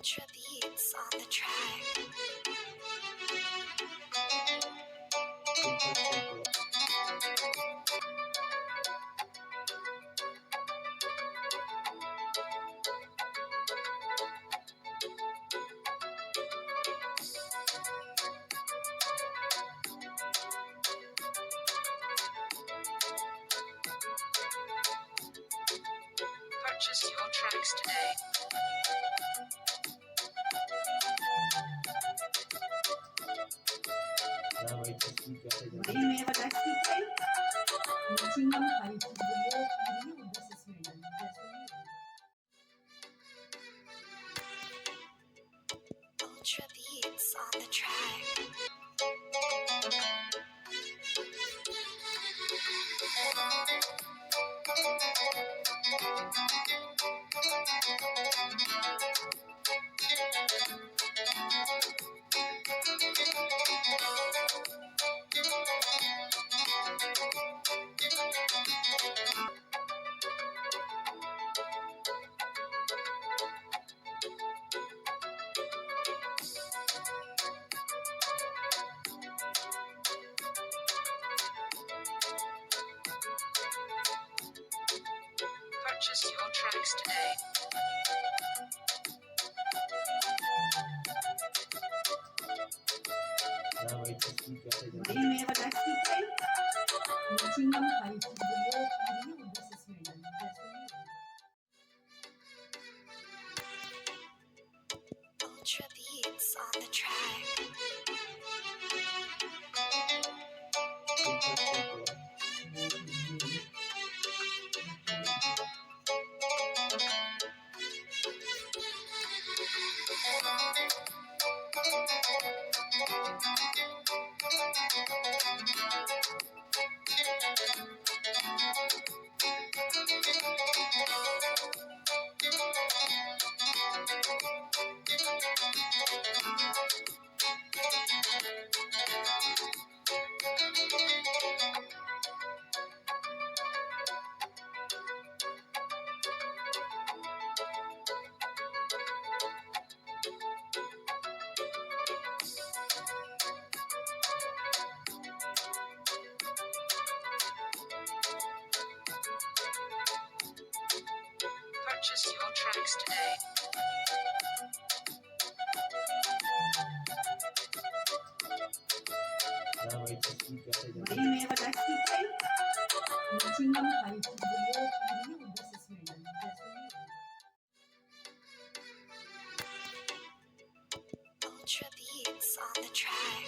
Ultra beats on the track. Purchase your tracks today. May have a taxi time. Reaching on height is below medium. This is medium. Ultra beats on the track. Purchase your tracks today. May have a taxi time. Reaching on height is below medium. This is medium. Ultra beats on the track. Purchase your tracks today. May have a taxi time. Reaching on height is below medium. This is medium. Ultra beats on the track.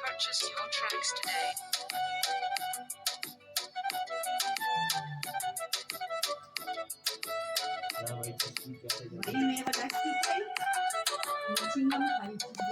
Purchase your tracks today. May have a taxi time. Reaching on height is